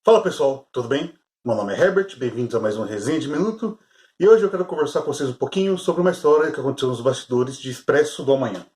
Fala pessoal, tudo bem? Meu nome é Herbert, bem-vindos a mais uma Resenha de Minuto. E hoje eu quero conversar com vocês um pouquinho sobre uma história que aconteceu nos bastidores de Expresso do Amanhã.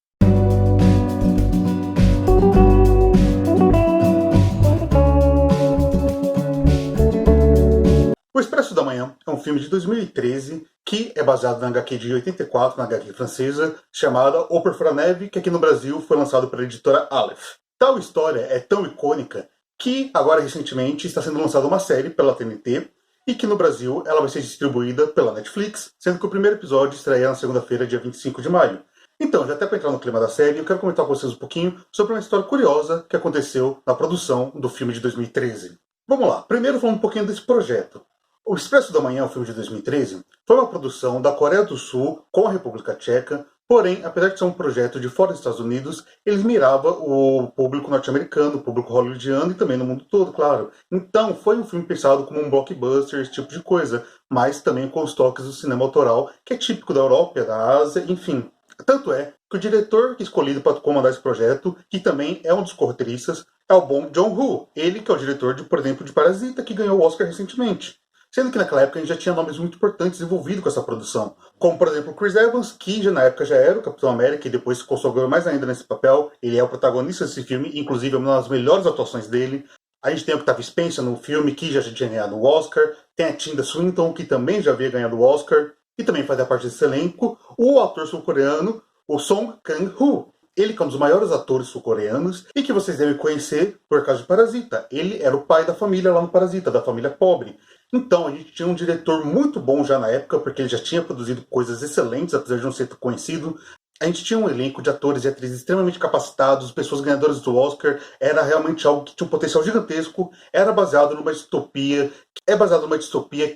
O Expresso da Manhã é um filme de 2013 que é baseado na HQ de 84, na HQ francesa, chamada O Perfura Neve, que aqui no Brasil foi lançado pela editora Aleph. Tal história é tão icônica que agora recentemente está sendo lançada uma série pela TNT e que no Brasil ela vai ser distribuída pela Netflix, sendo que o primeiro episódio estreia na segunda-feira, dia 25 de maio. Então, já até para entrar no clima da série, eu quero comentar com vocês um pouquinho sobre uma história curiosa que aconteceu na produção do filme de 2013. Vamos lá, primeiro falando um pouquinho desse projeto. O Expresso da Manhã, o filme de 2013, foi uma produção da Coreia do Sul com a República Tcheca, porém, apesar de ser um projeto de fora dos Estados Unidos, ele mirava o público norte-americano, o público hollywoodiano e também no mundo todo, claro. Então, foi um filme pensado como um blockbuster, esse tipo de coisa, mas também com os toques do cinema autoral, que é típico da Europa, da Ásia, enfim. Tanto é que o diretor escolhido para comandar esse projeto, que também é um dos roteiristas, é o Bong Joon-ho, ele que é o diretor, por exemplo, de Parasita, que ganhou o Oscar recentemente. Sendo que naquela época a gente já tinha nomes muito importantes envolvidos com essa produção. Como, por exemplo, Chris Evans, que na época já era o Capitão América e depois se consagrou mais ainda nesse papel. Ele é o protagonista desse filme, inclusive é uma das melhores atuações dele. A gente tem o Octavia Spencer no filme, que já tinha ganhado o Oscar. Tem a Tilda Swinton, que também já havia ganhado o Oscar. E também faz parte desse elenco. O ator sul-coreano, o Song Kang-ho. Ele que é um dos maiores atores sul-coreanos e que vocês devem conhecer por causa de Parasita. Ele era o pai da família lá no Parasita, da família pobre. Então, a gente tinha um diretor muito bom já na época, porque ele já tinha produzido coisas excelentes, apesar de não ser conhecido. A gente tinha um elenco de atores e atrizes extremamente capacitados, pessoas ganhadoras do Oscar. Era realmente algo que tinha um potencial gigantesco. Era baseado numa distopia,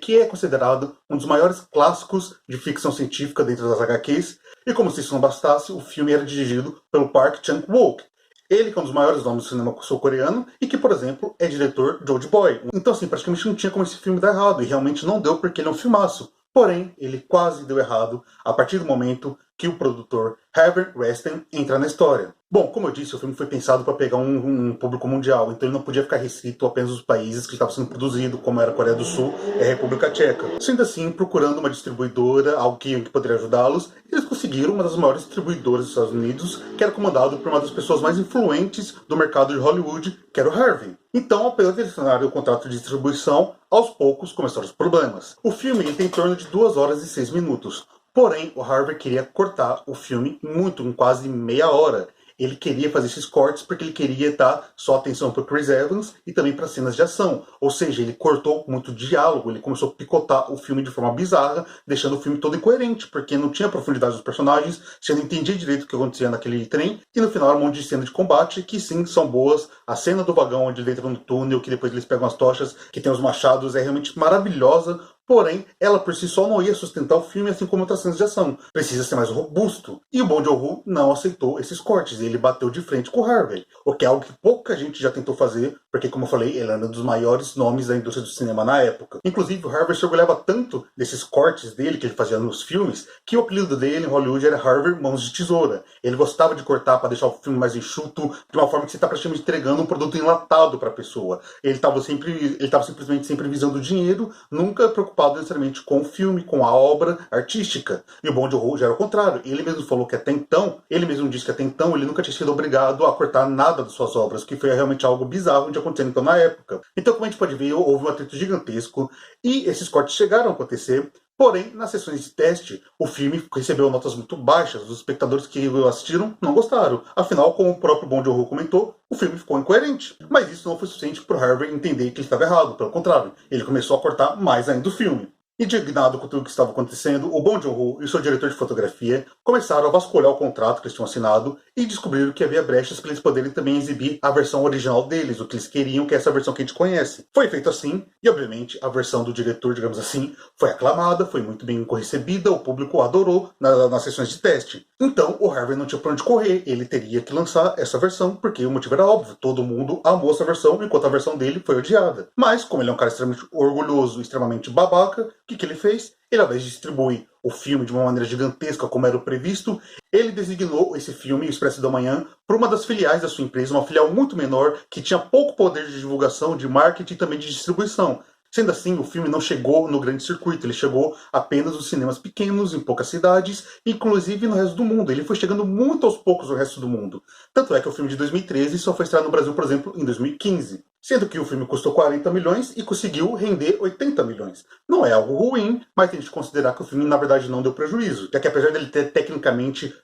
que é considerado um dos maiores clássicos de ficção científica dentro das HQs. E como se isso não bastasse, o filme era dirigido pelo Park Chan-wook. Ele que é um dos maiores nomes do cinema sul-coreano e que, por exemplo, é diretor de Old Boy. Então, assim, praticamente não tinha como esse filme dar errado. E realmente não deu porque ele é um filmaço. Porém, ele quase deu errado a partir do momento que o produtor Harvey Weinstein entra na história. Bom, como eu disse, o filme foi pensado para pegar um público mundial, então ele não podia ficar restrito apenas aos países que estava sendo produzido, como era a Coreia do Sul e a República Tcheca. Sendo assim, procurando uma distribuidora, algo que poderia ajudá-los, eles conseguiram uma das maiores distribuidoras dos Estados Unidos, que era comandado por uma das pessoas mais influentes do mercado de Hollywood, que era o Harvey. Então, apesar de eles assinarem o contrato de distribuição, aos poucos começaram os problemas. O filme tem em torno de 2 horas e 6 minutos. Porém, o Harvey queria cortar o filme muito, em quase meia hora. Ele queria fazer esses cortes porque ele queria dar só atenção para Chris Evans e também para cenas de ação. Ou seja, ele cortou muito diálogo, ele começou a picotar o filme de forma bizarra, deixando o filme todo incoerente, porque não tinha profundidade dos personagens, você não entendia direito o que acontecia naquele trem, e no final era um monte de cena de combate, que sim, são boas. A cena do vagão onde ele entra no túnel, que depois eles pegam as tochas, que tem os machados, é realmente maravilhosa. Porém, ela por si só não ia sustentar o filme, assim como outras cenas de ação. Precisa ser mais robusto. E o Bong Joon-ho não aceitou esses cortes. Ele bateu de frente com o Harvey. O que é algo que pouca gente já tentou fazer, porque, como eu falei, ele era um dos maiores nomes da indústria do cinema na época. Inclusive, o Harvey se orgulhava tanto desses cortes dele, que ele fazia nos filmes, que o apelido dele em Hollywood era Harvey Mãos de Tesoura. Ele gostava de cortar para deixar o filme mais enxuto, de uma forma que você está praticamente entregando um produto enlatado para a pessoa. Ele estava simplesmente sempre visando dinheiro, nunca preocupado necessariamente com o filme, com a obra artística. E o Bong Joon-ho já era o contrário. Ele mesmo falou que até então, ele mesmo disse que até então ele nunca tinha sido obrigado a cortar nada das suas obras, que foi realmente algo bizarro de acontecer então na época. Então, como a gente pode ver, houve um atrito gigantesco e esses cortes chegaram a acontecer. Porém, nas sessões de teste, o filme recebeu notas muito baixas. Os espectadores que assistiram não gostaram. Afinal, como o próprio Bong Joon-ho comentou, o filme ficou incoerente. Mas isso não foi suficiente para o Harvey entender que ele estava errado. Pelo contrário, ele começou a cortar mais ainda o filme. Indignado com tudo o que estava acontecendo, o Bong Joon-ho e o seu diretor de fotografia começaram a vasculhar o contrato que eles tinham assinado e descobriram que havia brechas para eles poderem também exibir a versão original deles, o que eles queriam, que é essa versão que a gente conhece. Foi feito assim, e obviamente a versão do diretor, digamos assim, foi aclamada, foi muito bem recebida, o público adorou nas sessões de teste. Então o Harvey não tinha para onde correr, ele teria que lançar essa versão, porque o motivo era óbvio, todo mundo amou essa versão, enquanto a versão dele foi odiada. Mas, como ele é um cara extremamente orgulhoso, extremamente babaca, que ele fez? Ele, ao invés de distribuir o filme de uma maneira gigantesca, como era o previsto, ele designou esse filme, O Expresso da Manhã, para uma das filiais da sua empresa, uma filial muito menor, que tinha pouco poder de divulgação, de marketing e também de distribuição. Sendo assim, o filme não chegou no grande circuito, ele chegou apenas nos cinemas pequenos, em poucas cidades, inclusive no resto do mundo. Ele foi chegando muito aos poucos no resto do mundo. Tanto é que o filme de 2013 só foi estreado no Brasil, por exemplo, em 2015. Sendo que o filme custou 40 milhões e conseguiu render 80 milhões. Não é algo ruim, mas tem que considerar que o filme, na verdade, não deu prejuízo. Já que apesar dele ter tecnicamente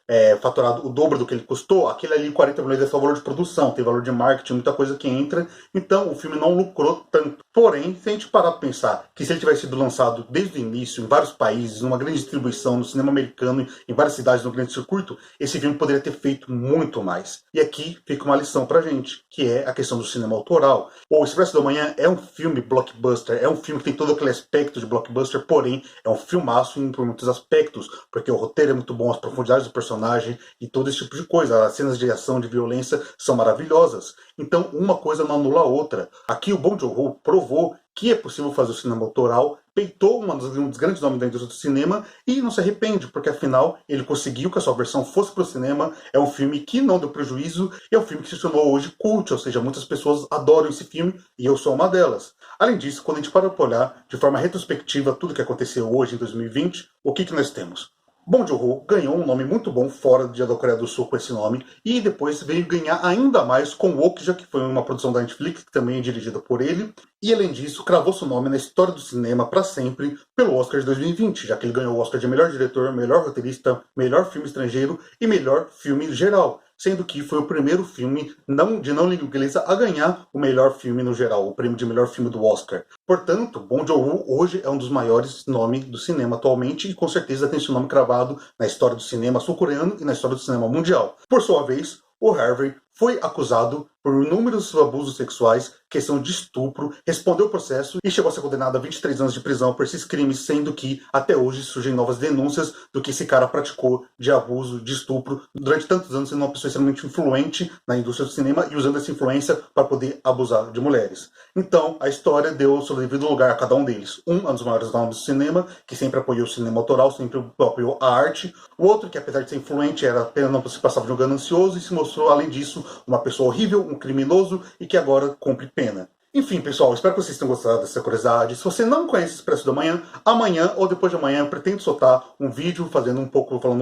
faturado o dobro do que ele custou, aquele ali 40 milhões é só valor de produção, tem valor de marketing, muita coisa que entra, então o filme não lucrou tanto. Porém, se a gente parar para pensar que se ele tivesse sido lançado desde o início, em vários países, numa grande distribuição, no cinema americano, em várias cidades no grande circuito, esse filme poderia ter feito muito mais. E aqui fica uma lição pra gente, que é a questão do cinema autoral. O Expresso da Manhã é um filme blockbuster, é um filme que tem todo aquele aspecto de blockbuster, porém é um filmaço por muitos aspectos, porque o roteiro é muito bom, as profundidades do personagem e todo esse tipo de coisa. As cenas de ação, de violência são maravilhosas. Então uma coisa não anula a outra. Aqui o Bong Joon-ho provou que é possível fazer o cinema autoral, peitou um dos grandes nomes da indústria do cinema e não se arrepende, porque afinal ele conseguiu que a sua versão fosse para o cinema. É um filme que não deu prejuízo e é um filme que se tornou hoje cult, ou seja, muitas pessoas adoram esse filme e eu sou uma delas. Além disso, quando a gente para para olhar de forma retrospectiva tudo que aconteceu hoje em 2020, o que nós temos? Bong Joon-ho ganhou um nome muito bom fora da Coreia do Sul com esse nome e depois veio ganhar ainda mais com Okja, que foi uma produção da Netflix, que também é dirigida por ele. E além disso, cravou seu nome na história do cinema para sempre pelo Oscar de 2020, já que ele ganhou o Oscar de melhor diretor, melhor roteirista, melhor filme estrangeiro e melhor filme geral. Sendo que foi o primeiro filme de não língua inglesa a ganhar o melhor filme no geral, o prêmio de melhor filme do Oscar. Portanto, Bong Joon-ho hoje é um dos maiores nomes do cinema atualmente e com certeza tem seu nome cravado na história do cinema sul-coreano e na história do cinema mundial. Por sua vez, o Harvey foi acusado por inúmeros abusos sexuais, questão de estupro, respondeu o processo e chegou a ser condenado a 23 anos de prisão por esses crimes, sendo que até hoje surgem novas denúncias do que esse cara praticou de abuso, de estupro, durante tantos anos sendo uma pessoa extremamente influente na indústria do cinema e usando essa influência para poder abusar de mulheres. Então, a história deu seu devido lugar a cada um deles. Um dos maiores nomes do cinema, que sempre apoiou o cinema autoral, sempre apoiou a arte. O outro, que apesar de ser influente, era apenas não se passava de um ganancioso e se mostrou, além disso, uma pessoa horrível, um criminoso e que agora cumpre pena. Enfim, pessoal, espero que vocês tenham gostado dessa curiosidade. Se você não conhece o Expresso da Manhã, amanhã ou depois de amanhã eu pretendo soltar um vídeo falando um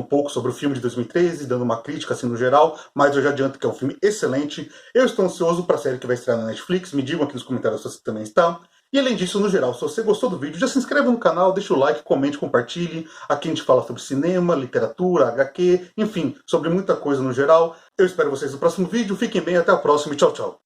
pouco sobre o filme de 2013, dando uma crítica assim no geral, mas eu já adianto que é um filme excelente. Eu estou ansioso para a série que vai estrear na Netflix, me digam aqui nos comentários se você também está. E além disso, no geral, se você gostou do vídeo, já se inscreve no canal, deixa o like, comente, compartilhe. Aqui a gente fala sobre cinema, literatura, HQ, enfim, sobre muita coisa no geral. Eu espero vocês no próximo vídeo, fiquem bem, até o próximo e tchau, tchau.